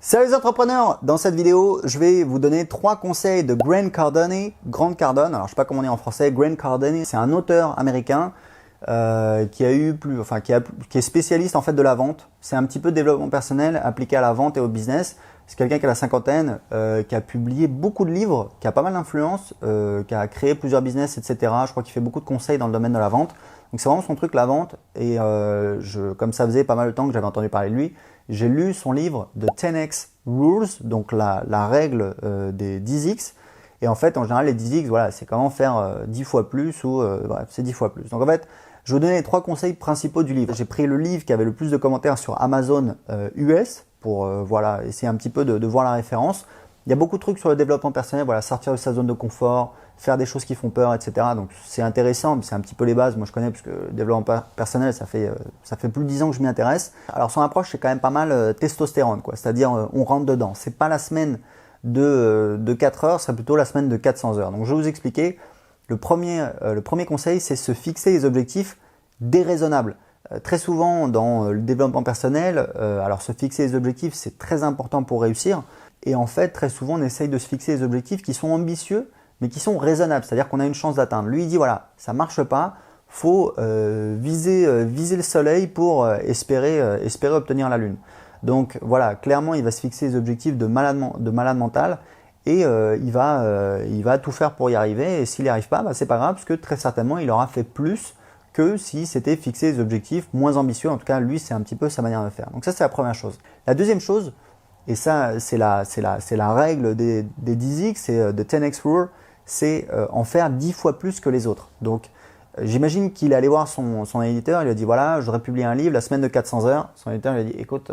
Salut les entrepreneurs! Dans cette vidéo, je vais vous donner 3 conseils de Grant Cardone. Grant Cardone, alors je sais pas comment on dit en français. Grant Cardone, c'est un auteur américain qui est spécialiste en fait de la vente. C'est un petit peu de développement personnel appliqué à la vente et au business. C'est quelqu'un qui a la cinquantaine, qui a publié beaucoup de livres, qui a pas mal d'influence, qui a créé plusieurs business, etc. Je crois qu'il fait beaucoup de conseils dans le domaine de la vente. Donc c'est vraiment son truc, la vente. Et comme ça faisait pas mal de temps que j'avais entendu parler de lui, j'ai lu son livre The 10X Rules, donc la règle des 10X. Et en fait, en général, les 10X, voilà, c'est comment faire 10 fois plus ou bref, c'est 10 fois plus. Donc en fait, je vais vous donner les 3 conseils principaux du livre. J'ai pris le livre qui avait le plus de commentaires sur Amazon US pour voilà, essayer un petit peu de voir la référence. Il y a beaucoup de trucs sur le développement personnel, voilà, sortir de sa zone de confort, faire des choses qui font peur, etc. Donc c'est intéressant, mais c'est un petit peu les bases. Moi je connais parce que le développement personnel, ça fait plus de 10 ans que je m'y intéresse. Alors son approche, c'est quand même pas mal testostérone, quoi. C'est-à-dire on rentre dedans. C'est pas la semaine de 4 heures, c'est plutôt la semaine de 400 heures. Donc je vais vous expliquer. Le premier conseil, c'est se fixer des objectifs déraisonnables. Très souvent dans le développement personnel, alors se fixer des objectifs, c'est très important pour réussir. Et en fait, très souvent, on essaye de se fixer des objectifs qui sont ambitieux, mais qui sont raisonnables. C'est-à-dire qu'on a une chance d'atteindre. Lui, il dit, voilà, ça ne marche pas, faut viser le soleil pour espérer obtenir la lune. Donc voilà, clairement, il va se fixer des objectifs de malade mental et il va tout faire pour y arriver. Et s'il n'y arrive pas, bah, c'est pas grave, parce que très certainement, il aura fait plus que si c'était fixé des objectifs moins ambitieux. En tout cas, lui, c'est un petit peu sa manière de faire. Donc ça, c'est la première chose. La deuxième chose, et ça, c'est la règle des 10X, c'est the 10X rule, c'est en faire 10 fois plus que les autres. Donc, j'imagine qu'il est allé voir son éditeur, il lui a dit voilà, je voudrais publier un livre la semaine de 400 heures. Son éditeur lui a dit écoute,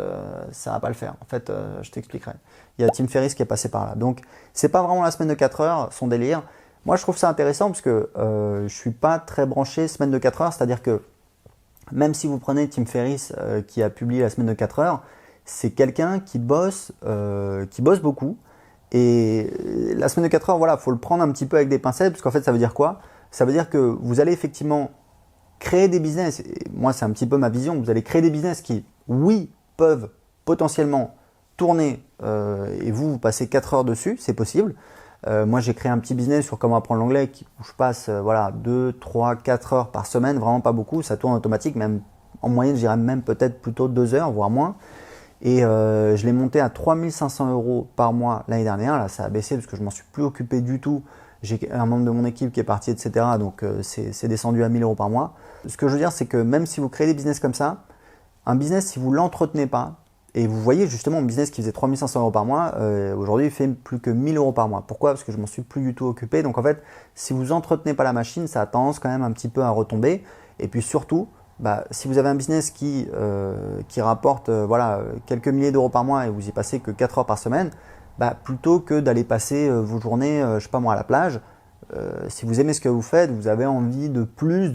ça va pas le faire. En fait, je t'expliquerai. Il y a Tim Ferriss qui est passé par là. Donc, c'est pas vraiment la semaine de 4 heures, son délire. Moi, je trouve ça intéressant parce que je suis pas très branché semaine de 4 heures, c'est-à-dire que même si vous prenez Tim Ferriss qui a publié la semaine de 4 heures, c'est quelqu'un qui bosse beaucoup. Et la semaine de 4 heures, voilà, faut le prendre un petit peu avec des pincettes, parce qu'en fait, ça veut dire quoi? Ça veut dire que vous allez effectivement créer des business. Et moi, c'est un petit peu ma vision. Vous allez créer des business qui, oui, peuvent potentiellement tourner et vous passez 4 heures dessus, c'est possible. Moi, j'ai créé un petit business sur comment apprendre l'anglais où je passe 2, 3, 4 heures par semaine, vraiment pas beaucoup. Ça tourne automatique, même en moyenne, je dirais même peut-être plutôt 2 heures, voire moins. Et je l'ai monté à 3 500 € par mois l'année dernière. Là, ça a baissé parce que je m'en suis plus occupé du tout. J'ai un membre de mon équipe qui est parti, etc. Donc, c'est descendu à 1 000 € par mois. Ce que je veux dire, c'est que même si vous créez des business comme ça, un business, si vous ne l'entretenez pas, et vous voyez justement mon business qui faisait 3 500 € par mois, aujourd'hui, il fait plus que 1 000 € par mois. Pourquoi? Parce que je m'en suis plus du tout occupé. Donc, en fait, si vous n'entretenez pas la machine, ça a tendance quand même un petit peu à retomber. Et puis surtout, si vous avez un business qui rapporte quelques milliers d'euros par mois et vous y passez que 4 heures par semaine, plutôt que d'aller passer vos journées, je sais pas moi, à la plage, si vous aimez ce que vous faites, vous avez envie de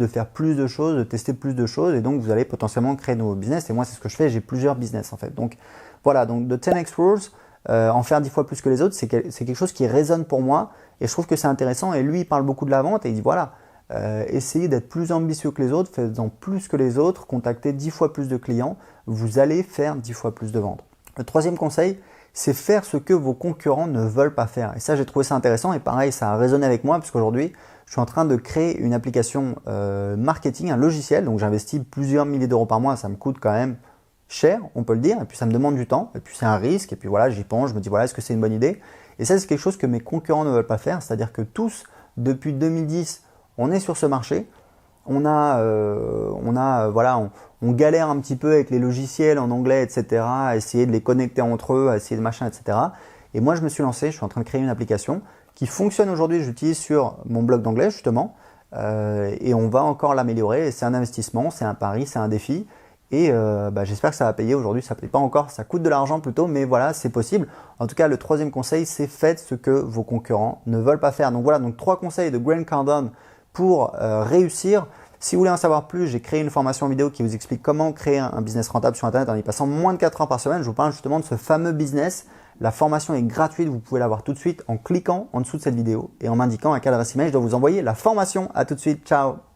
faire plus de choses, de tester plus de choses, et donc vous allez potentiellement créer de nouveaux business. Et moi, c'est ce que je fais, j'ai plusieurs business en fait. Donc voilà, donc the 10X Rules, en faire 10 fois plus que les autres, c'est quelque chose qui résonne pour moi, et je trouve que c'est intéressant. Et lui, il parle beaucoup de la vente, et il dit voilà, essayez d'être plus ambitieux que les autres, faites-en plus que les autres, contactez 10 fois plus de clients, vous allez faire 10 fois plus de ventes. Le troisième conseil, c'est faire ce que vos concurrents ne veulent pas faire. Et ça, j'ai trouvé ça intéressant et pareil, ça a résonné avec moi parce qu'aujourd'hui, je suis en train de créer une application marketing, un logiciel. Donc, j'investis plusieurs milliers d'euros par mois. Ça me coûte quand même cher, on peut le dire. Et puis, ça me demande du temps. Et puis, c'est un risque. Et puis, voilà, j'y pense. Je me dis, voilà, est-ce que c'est une bonne idée? Et ça, c'est quelque chose que mes concurrents ne veulent pas faire. C'est-à-dire que tous, depuis 2010, on est sur ce marché. On galère un petit peu avec les logiciels en anglais, etc., à essayer de les connecter entre eux, à essayer de machin, etc. Et moi, je me suis lancé, je suis en train de créer une application qui fonctionne aujourd'hui, j'utilise sur mon blog d'anglais, justement, et on va encore l'améliorer. C'est un investissement, c'est un pari, c'est un défi. Et j'espère que ça va payer. Aujourd'hui, ça ne paye pas encore, ça coûte de l'argent plutôt, mais voilà, c'est possible. En tout cas, le troisième conseil, c'est faites ce que vos concurrents ne veulent pas faire. Donc voilà, donc 3 conseils de Grant Cardone pour réussir. Si vous voulez en savoir plus, j'ai créé une formation vidéo qui vous explique comment créer un business rentable sur Internet en y passant moins de 4 heures par semaine. Je vous parle justement de ce fameux business. La formation est gratuite, vous pouvez l'avoir tout de suite en cliquant en dessous de cette vidéo et en m'indiquant à quelle adresse email je dois vous envoyer la formation. À tout de suite, ciao!